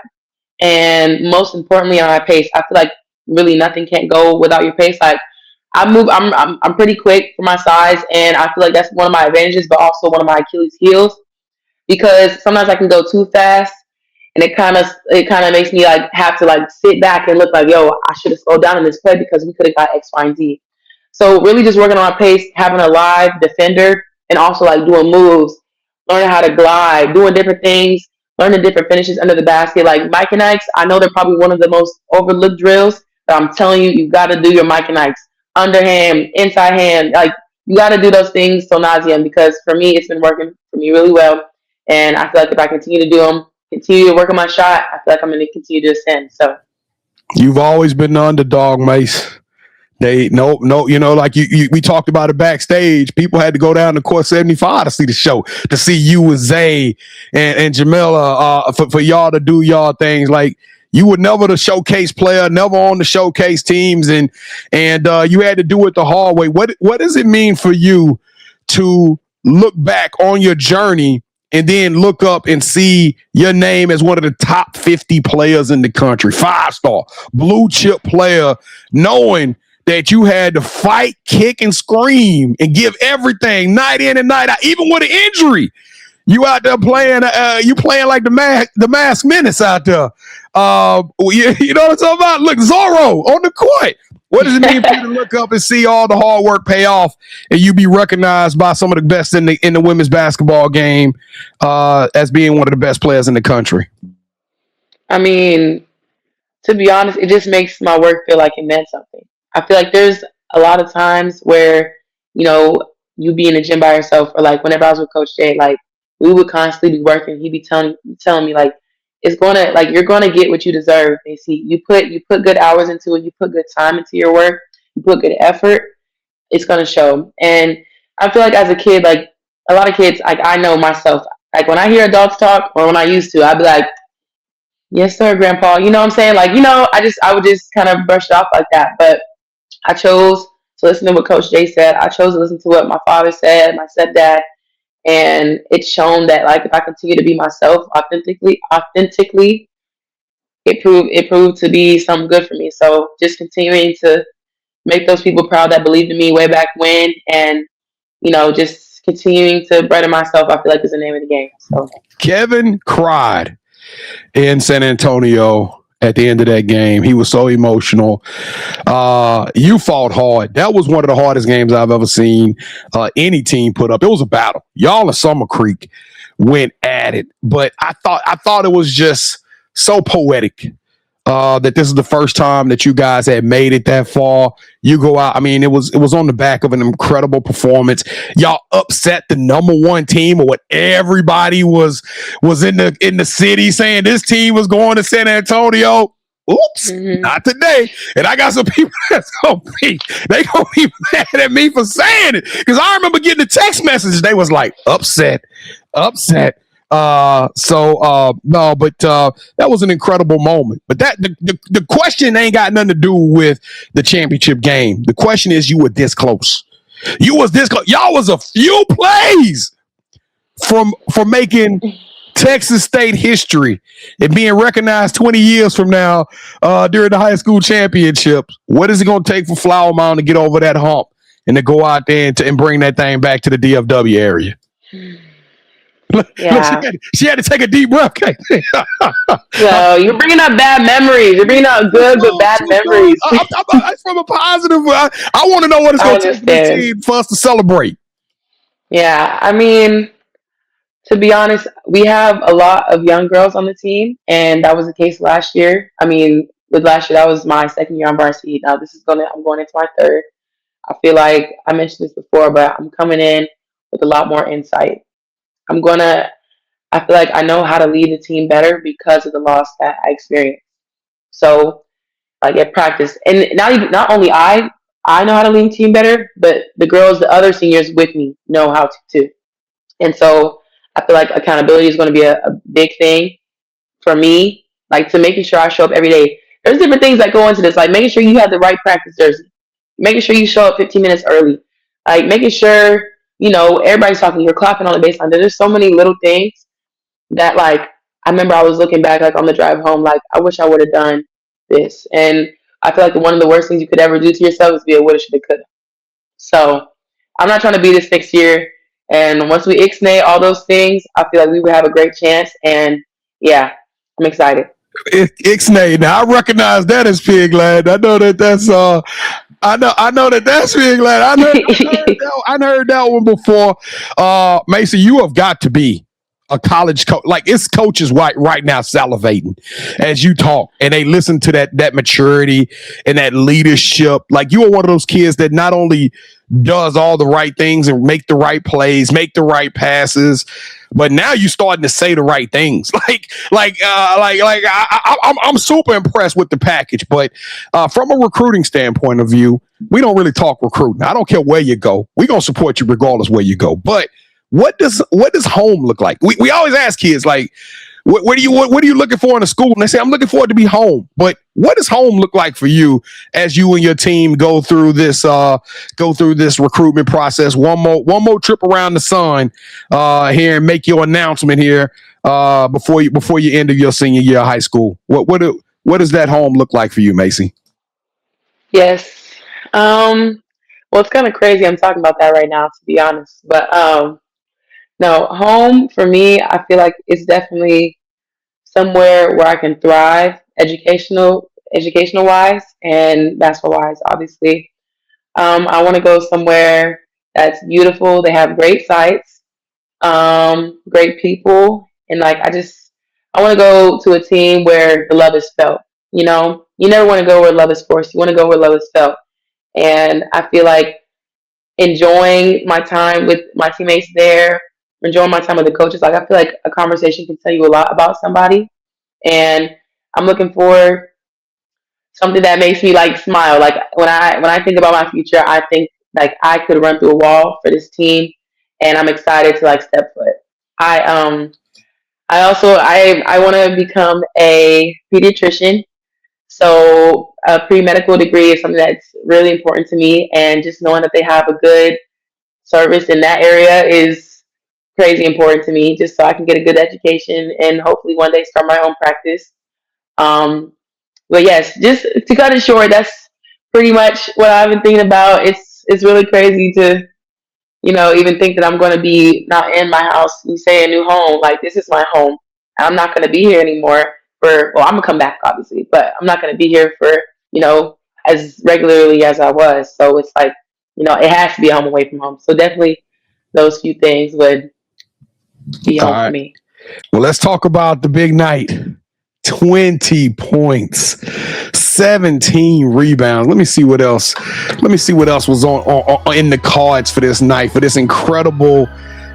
and most importantly on my pace. I feel like really nothing can't go without your pace. Like I'm pretty quick for my size, and I feel like that's one of my advantages, but also one of my Achilles heels, because sometimes I can go too fast, and it kind of makes me like have to like sit back and look like, yo, I should have slowed down in this play because we could have got X, Y, and Z. So really just working on my pace, having a live defender, and also like doing moves, learning how to glide, doing different things, learning different finishes under the basket. Like Mike and Ike's, I know they're probably one of the most overlooked drills, but I'm telling you, you got to do your Mike and Ike's. Underhand, inside hand, like you got to do those things till nauseam, because for me, it's been working for me really well. And I feel like if I continue to do them, continue to work on my shot, I feel like I'm going to continue to ascend. So you've always been the underdog, Mace. We talked about it backstage. People had to go down to court 75 to see the show, to see you with Zay and Jamila, for y'all to do y'all things. Like you were never the showcase player, never on the showcase teams, and you had to do it the hard way. What does it mean for you to look back on your journey and then look up and see your name as one of the top 50 players in the country, 5-star, blue chip player, knowing that you had to fight, kick, and scream and give everything night in and night out, even with an injury? You out there playing, you playing like the Masked Menace out there. You know what I'm talking about? Look, Zorro on the court. What does it mean for you to look up and see all the hard work pay off, and you be recognized by some of the best in the women's basketball game as being one of the best players in the country? I mean, to be honest, it just makes my work feel like it meant something. I feel like there's a lot of times where, you be in the gym by yourself, or like whenever I was with Coach Jay, like we would constantly be working. He'd be telling me like, you're gonna get what you deserve. Maci, you put good hours into it, you put good time into your work, you put good effort, it's gonna show. And I feel like as a kid, like a lot of kids, like I know myself, like when I hear adults talk, or when I used to, I'd be like, yes sir, grandpa, you know what I'm saying? Like, I would just kind of brush it off like that. But I chose to listen to what Coach Jay said. I chose to listen to what my father said, my stepdad, and it's shown that like if I continue to be myself authentically, it proved to be something good for me. So just continuing to make those people proud that believed in me way back when, and just continuing to better myself, I feel like is the name of the game. So Kevin cried in San Antonio at the end of that game. He was so emotional. You fought hard. That was one of the hardest games I've ever seen any team put up. It was a battle. Y'all in Summer Creek went at it, but I thought it was just so poetic that this is the first time that you guys had made it that far. You go out. I mean, it was on the back of an incredible performance. Y'all upset the number 1 team, or what everybody was in the city saying this team was going to San Antonio. Oops, not today. And I got some people that's gonna be mad at me for saying it. Because I remember getting a text message. They was like, upset. No, but that was an incredible moment. But the question ain't got nothing to do with the championship game. The question is, you were this close. You was this close. Y'all was a few plays from making Texas State history and being recognized 20 years from now during the high school championships. What is it going to take for Flower Mound to get over that hump and to go out there and bring that thing back to the DFW area? Yeah. Look, she had to take a deep breath. So you're bringing up bad memories. You're bringing up good but bad memories. I'm from a positive. I want to know what it's going to take for this team for us to celebrate. Yeah, I mean, to be honest, we have a lot of young girls on the team, and that was the case last year. I mean, with last year, that was my second year on varsity. Now I'm going into my third. I feel like I mentioned this before, but I'm coming in with a lot more insight. I feel like I know how to lead the team better because of the loss that I experienced. So, like at practice, and not only I know how to lead the team better, but the other seniors with me know how to too. And so I feel like accountability is going to be a big thing for me, like to making sure I show up every day. There's different things that go into this, like making sure you have the right practice jersey, making sure you show up 15 minutes early, like making sure, everybody's talking, you're clapping on the baseline. There's so many little things that, like, I remember I was looking back, like, on the drive home, like, I wish I would have done this. And I feel like one of the worst things you could ever do to yourself is be a woulda, shoulda, coulda. So I'm not trying to be this next year. And once we ixnay all those things, I feel like we would have a great chance. And yeah, I'm excited. Ixnay. Now I recognize that as Pig Lad. I know that's I know that's Pig Lad. I heard that one before. Maci, you have got to be a college coach. Like, it's coaches right now salivating as you talk, and they listen to that maturity and that leadership. Like, you are one of those kids that not only does all the right things and make the right plays, make the right passes, but now you starting to say the right things. I'm super impressed with the package. But from a recruiting standpoint of view, we don't really talk recruiting. I don't care where you go. We're gonna support you regardless where you go. But what does home look like? We always ask kids, like, what are you looking for in a school? And they say, I'm looking forward to be home. But what does home look like for you as you and your team go through this recruitment process? One more trip around the sun here and make your announcement here before you end of your senior year of high school. What does that home look like for you, Maci? Yes. Well, it's kind of crazy I'm talking about that right now, to be honest. But no, home for me, I feel like it's definitely somewhere where I can thrive, educational wise and basketball wise, obviously. I want to go somewhere that's beautiful. They have great sites, great people, and like I want to go to a team where the love is felt. You never want to go where love is forced. You want to go where love is felt. And I feel like enjoying my time with my teammates there, enjoying my time with the coaches. Like, I feel like a conversation can tell you a lot about somebody. And I'm looking for something that makes me like smile. Like, when I think about my future, I think like I could run through a wall for this team, and I'm excited to like step foot. I want to become a pediatrician. So a pre-medical degree is something that's really important to me, and just knowing that they have a good service in that area is crazy important to me, just so I can get a good education and hopefully one day start my own practice. But yes, just to cut it short, that's pretty much what I've been thinking about. It's really crazy to, even think that I'm going to be not in my house. You say a new home, like, this is my home. I'm not going to be here anymore I'm going to come back, obviously, but I'm not going to be here for, as regularly as I was. So it's like, it has to be a home away from home. So definitely those few things would be home for me. Well, let's talk about the big night. 20 points, 17 rebounds. Let me see what else was on in the cards for this night, for this incredible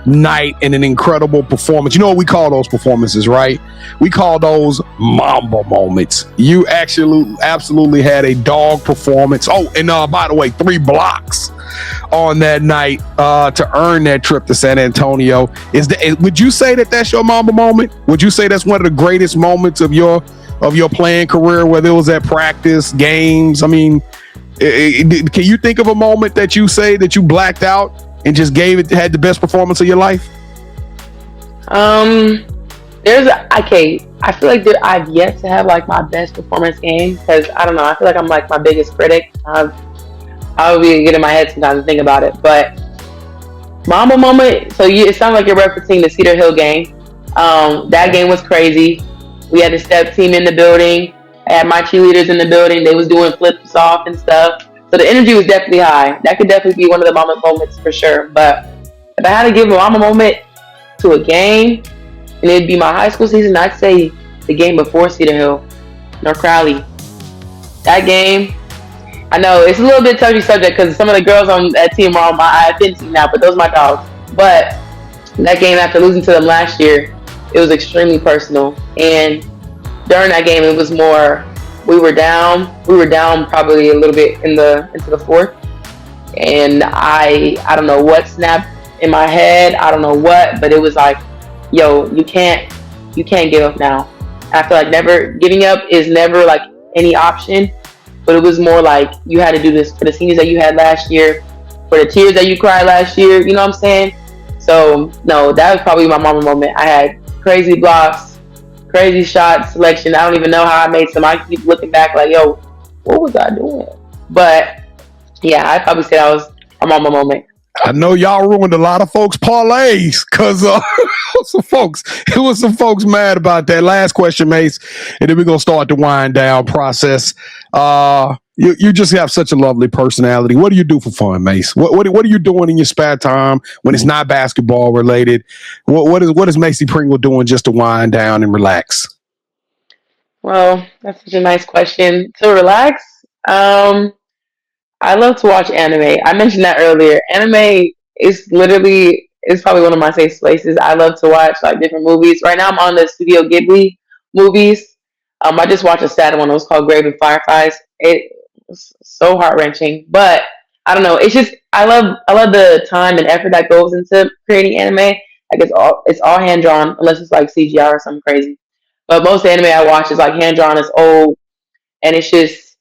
night and an incredible performance. You know what we call those performances, right? We call those Mamba moments. You actually absolutely had a dog performance. Oh, and by the way, 3 blocks on that night to earn that trip to San Antonio. Would you say that that's your Mamba moment? Would you say that's one of the greatest moments of your playing career, whether it was at practice, games? I mean, can you think of a moment that you say that you blacked out and just had the best performance of your life? I feel like I've yet to have like my best performance game, because I don't know, I feel like I'm like my biggest critic. I would be getting my head sometimes and think about it. But Mamba moment, so it sounds like you're referencing the Cedar Hill game. That game was crazy. We had the step team in the building. I had my cheerleaders in the building. They was doing flips off and stuff. So the energy was definitely high. That could definitely be one of the Mamba moments for sure. But if I had to give a Mamba moment to a game, and it'd be my high school season, I'd say the game before Cedar Hill, North Crowley. That game, I know it's a little bit touchy subject because some of the girls on that team are on my IFN team now, but those are my dogs. But that game, after losing to them last year, it was extremely personal. And during that game, it was more, we were down probably a little bit into the fourth. And I don't know what snapped in my head. I don't know what, but it was like, yo, you can't give up now. I feel like giving up is never like any option, but it was more like you had to do this for the seniors that you had last year, for the tears that you cried last year, you know what I'm saying? So no, that was probably my Mamba moment. I had crazy blocks, crazy shot selection. I don't even know how I made some. I keep looking back like, yo, what was I doing? But yeah, I'd probably say that was a Mamba moment. I know y'all ruined a lot of folks' parlays because it was some folks mad about that. Last question, Mace, and then we're gonna start the wind down process. You just have such a lovely personality. What do you do for fun, Mace? What are you doing in your spare time when it's not basketball related? What is Maci Pringle doing just to wind down and relax? Well, that's such a nice question. To relax, I love to watch anime. I mentioned that earlier. Anime is probably one of my safe places. I love to watch like different movies. Right now I'm on the Studio Ghibli movies. I just watched a sad one. It was called Grave and Fireflies. It was so heart-wrenching. But I don't know. It's just I love the time and effort that goes into creating anime. Like it's all hand drawn unless it's like CGI or something crazy. But most anime I watch is like hand drawn, it's old, and it's just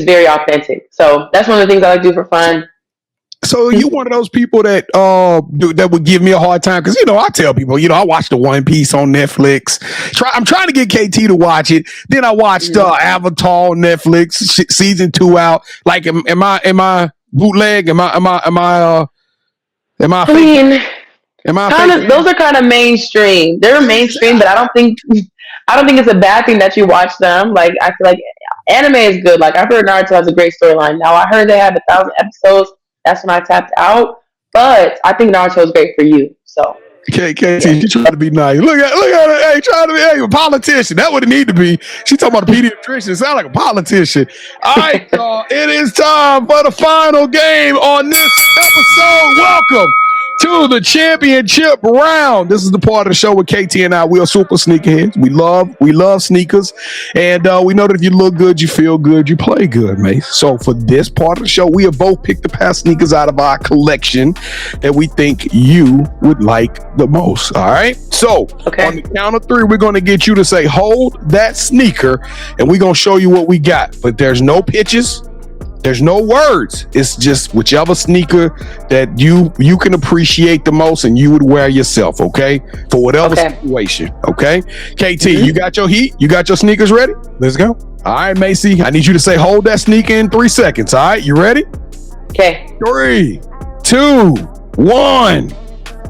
very authentic. So that's one of the things I like to do for fun. So you one of those people that that would give me a hard time, because I tell people I watched the One Piece on Netflix. I'm trying to get KT to watch it. Then I watched Avatar on Netflix, season 2 out. Like, am I bootleg? Am I? I mean, those are kind of mainstream. They're mainstream, but I don't think it's a bad thing that you watch them. Like, I feel like anime is good. Like, I've heard Naruto has a great storyline. Now, I heard they have 1,000 episodes. That's when I tapped out. But I think Naruto is great for you. So. KT, she trying to be nice. Look at her. Hey, trying to be a politician. That would it need to be. She talking about a pediatrician. Sound like a politician. All right, y'all. It is time for the final game on this episode. Welcome to the championship round. This is the part of the show with KT and I. We are super sneakerheads. We love sneakers, and we know that if you look good, you feel good, you play good, mate. So for this part of the show, we have both picked a pair of sneakers out of our collection that we think you would like the most. All right. So on the count of 3, we're going to get you to say, "Hold that sneaker," and we're going to show you what we got. But there's no pitches. There's no words. It's just whichever sneaker that you can appreciate the most and you would wear yourself, okay? For whatever situation, okay? KT, you got your heat? You got your sneakers ready? Let's go. All right, Maci, I need you to say, "Hold that sneaker" in 3 seconds, all right? You ready? Okay. 3, 2, 1.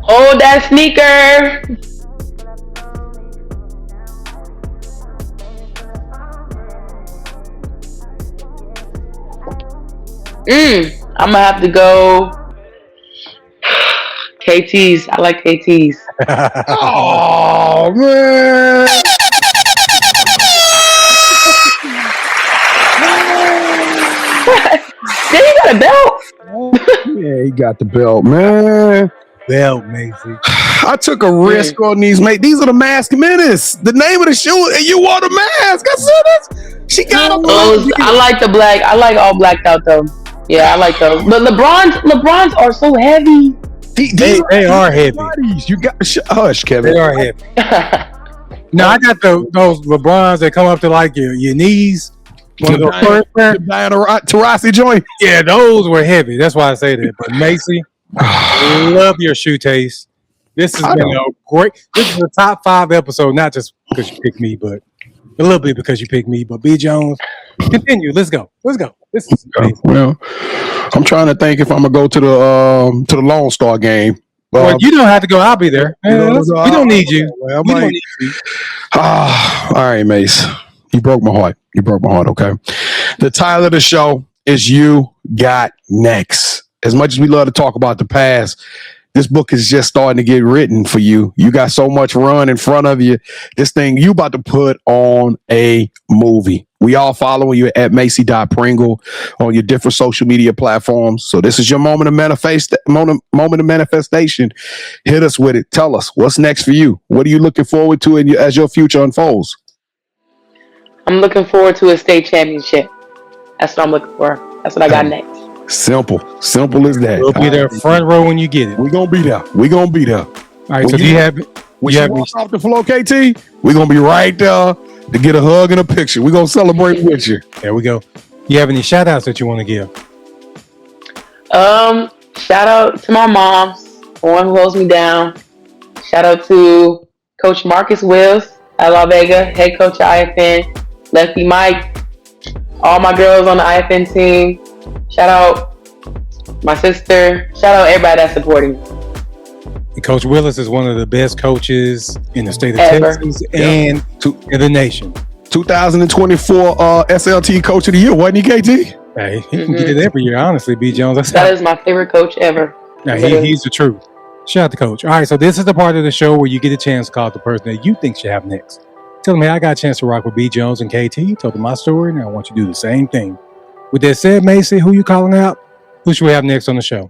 Hold that sneaker. I'm gonna have to go KTs. I like KTs. Oh man! Did he got a belt? Yeah, he got the belt, man. belt, Macy. I took a risk on these, mate. These are the Mask Menace. The name of the shoe, and you wore the mask. I saw this. She got them. I like the black. I like all blacked out though. Yeah, I like those. But LeBrons are so heavy. They are heavy. You got hush, Kevin. They are heavy. Now I got those LeBrons that come up to like your knees. The Diana Taurasi joint. Yeah, those were heavy. That's why I say that. But Macy, love your shoe taste. This has been a great. This is a top 5 episode, not just because you picked me, but a little bit because you picked me. But B. Jones, continue. Let's go. This is amazing. Well, I'm trying to think if I'm gonna go to the Lone Star game. Well, you don't have to go. I'll be there. We don't need you. We don't need you. All right, Mace. You broke my heart. Okay. The title of the show is You Got Next. As much as we love to talk about the past, this book is just starting to get written for you. You got so much run in front of you. This thing you about to put on a movie. We all following you at Maci.Pringle on your different social media platforms. So this is your moment of manifestation. Hit us with it. Tell us what's next for you. What are you looking forward to as your future unfolds? I'm looking forward to a state championship. That's what I'm looking for. That's what I got next. Simple as that. We'll be there front row when you get it. We're gonna be there. All right. So do you have walk off the floor, KT? We're gonna be right there to get a hug and a picture. We're gonna celebrate with you. There we go. You have any shout outs that you want to give? Shout out to my mom, the one who holds me down. Shout out to Coach Marcus Wills at La Vega, head coach at IFN, Lefty Mike, all my girls on the IFN team. Shout out my sister. Shout out everybody that's supporting me. And Coach Willis is one of the best coaches in the state of Texas and in the nation. 2024 SLT Coach of the Year, wasn't he, KT? Hey, he can get it every year, honestly, B. Jones. That is my favorite coach ever. Now, he's the truth. Shout out to Coach. All right, so this is the part of the show where you get a chance to call the person that you think should have next. Tell them, hey, I got a chance to rock with B. Jones and KT. Told them my story, and I want you to do the same thing. With that said, Macy, who you calling out? Who should we have next on the show?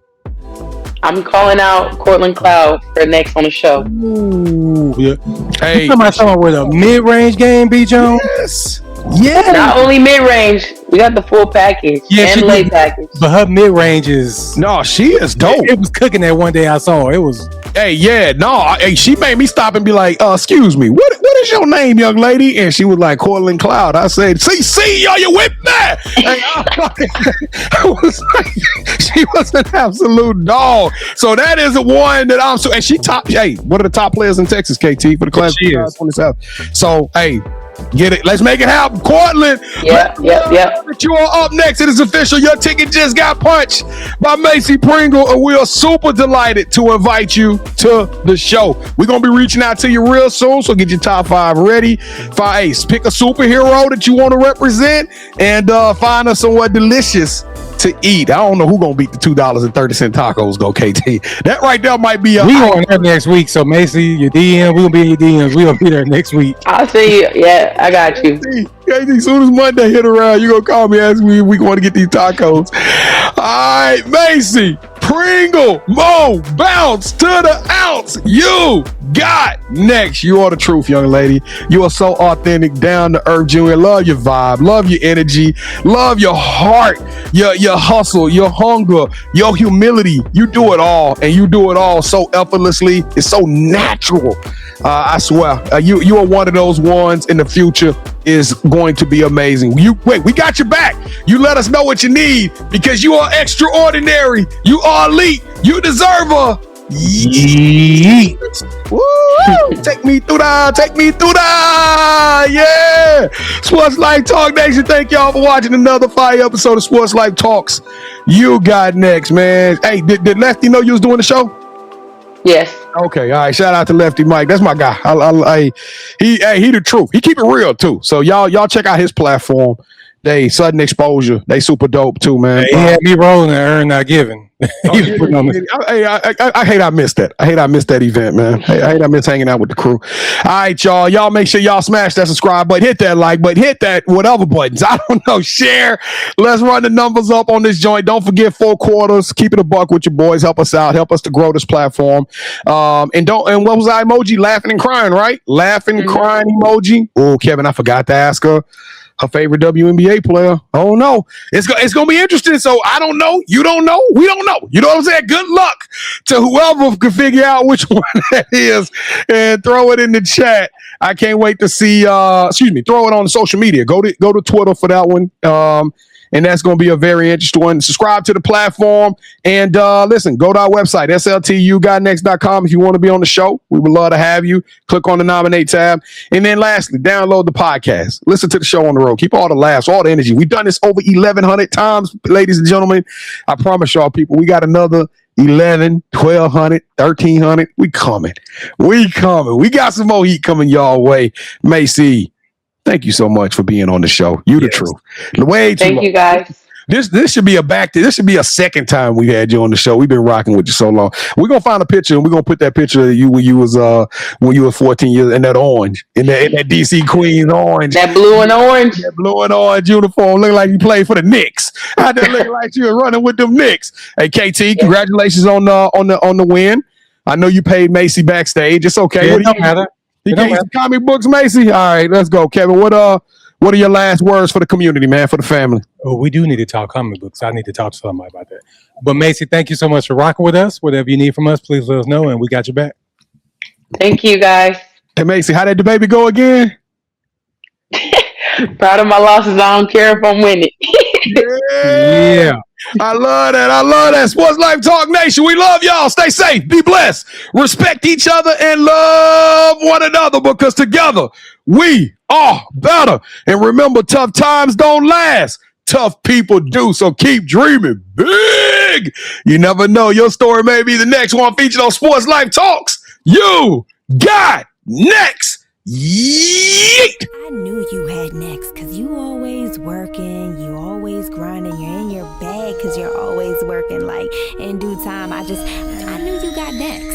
I'm calling out Cortland Cloud for next on the show. Ooh, yeah. Hey, you talking about someone with a mid-range game, B. Jones? Yes. Yeah. Not only mid-range, we got the full package and late package. But her mid-range is... No, she is dope. It was cooking that one day I saw her. It was... Hey, yeah, no, she made me stop and be like, excuse me, what is your name, young lady? And she was like, Cortland Cloud. I said, see, y'all, you with me? She was an absolute dog. So that is the one that I'm so, and she one of the top players in Texas, KT, for the class of 27. So, hey, get it. Let's make it happen. Cortland. Yep. You are up next. It is official. Your ticket just got punched by Maci Pringle, and we are super delighted to invite you to the show. We're going to be reaching out to you real soon, so get your top 5 ready. Pick a superhero that you want to represent, and find us somewhere delicious to eat. I don't know who's gonna beat the $2.30 tacos though, KT. That right there might be we going there next week. So Macy, your DM, we're gonna be in your DMs. We're gonna be there next week. I'll see you. Yeah, I got you. KT, as soon as Monday hit around, you gonna call me, ask me if we want to get these tacos. All right, Maci Pringle, Mo, bounce to the ounce. You got next. You are the truth, young lady. You are so authentic, down to earth, Junior. Love your vibe, love your energy, love your heart, your hustle, your hunger, your humility. You do it all, and you do it all so effortlessly. It's so natural. I swear, you are one of those ones. In the future is going to be amazing. We got your back. You let us know what you need because you are extraordinary. You are elite. You deserve a yeet. Woo! Take me through that. Yeah. Sports Life Talk Nation. Thank y'all for watching another fire episode of Sports Life Talks. You got next, man. Hey, did Lefty know you was doing the show? Yes. Okay, all right. Shout out to Lefty Mike. That's my guy. He the truth. He keep it real too. So y'all check out his platform They sudden exposure. They super dope too, man. He had me rolling and earn not giving. I hate I missed that. I hate I missed that event, man. I hate I missed hanging out with the crew. All right, y'all. Y'all make sure y'all smash that subscribe button, hit that like button, hit that whatever buttons. I don't know. Share. Let's run the numbers up on this joint. Don't forget 4 quarters. Keep it a buck with your boys. Help us out. Help us to grow this platform. And what was that emoji? Laughing and crying, right? Laughing, crying emoji. Oh, Kevin, I forgot to ask her favorite WNBA player. Oh no, it's gonna be interesting. So I don't know. You don't know. We don't know. You know what I'm saying? Good luck to whoever can figure out which one that is and throw it in the chat. I can't wait to see. Throw it on social media. Go to Twitter for that one. And that's going to be a very interesting one. Subscribe to the platform and listen, go to our website, sltugotnext.com if you want to be on the show. We would love to have you. Click on the nominate tab. And then lastly, download the podcast. Listen to the show on the road. Keep all the laughs, all the energy. We've done this over 1,100 times, ladies and gentlemen. I promise y'all, people, we got another 11, 1,200, 1,300. We coming. We got some more heat coming y'all way. Maci, thank you so much for being on the show. You the truth. Thank you guys. This should be a second time we had you on the show. We've been rocking with you so long. We're gonna find a picture and we're gonna put that picture of you when you was 14 years in that orange, in that DC Queens orange. That blue and orange. That blue and orange uniform, looking like you played for the Knicks. Out there looking like you were running with them Knicks. Hey KT, congratulations on the win. I know you paid Maci backstage. It's okay. It don't matter. He gave some comic books, Maci. All right, let's go, Kevin. What are your last words for the community, man, for the family? Oh, we do need to talk comic books. I need to talk to somebody about that. But Maci, thank you so much for rocking with us. Whatever you need from us, please let us know, and we got your back. Thank you, guys. Hey, Maci, how did the baby go again? Proud of my losses. I don't care if I'm winning. Yeah. I love that. Sports Life Talk Nation. We love y'all. Stay safe. Be blessed. Respect each other and love one another because together we are better. And remember, tough times don't last. Tough people do. So keep dreaming big. You never know. Your story may be the next one featured on Sports Life Talks. You got next. Yeet. I knew you had next, cause you always working, you always grinding, you're in your bag cause you're always working. Like in due time, I knew you got next.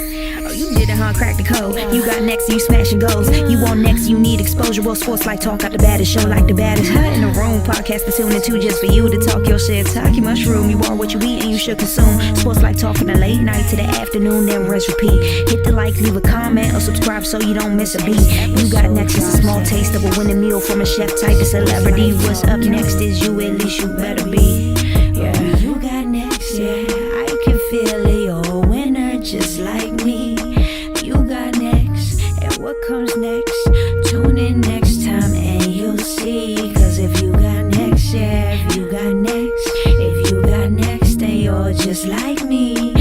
Oh, you did it, huh? Crack the code. You got next, you smashing goals. You want next, you need exposure. Well, Sports Life Talk got the baddest show, like the baddest in the room. Podcast to tune into just for you to talk your shit. Talk your mushroom. You are what you eat and you should consume. Sports Life Talk from the late night to the afternoon, then rest repeat. Hit the like, leave a comment, or subscribe so you don't miss a beat. You got next is a small taste of a winning meal from a chef type of celebrity. What's up next is you, at least you better be. Yeah, you got next, yeah. I can feel it, you're a winner just like me. You got next, and what comes next? Tune in next time and you'll see. Cause if you got next, yeah, if you got next, then you're just like me.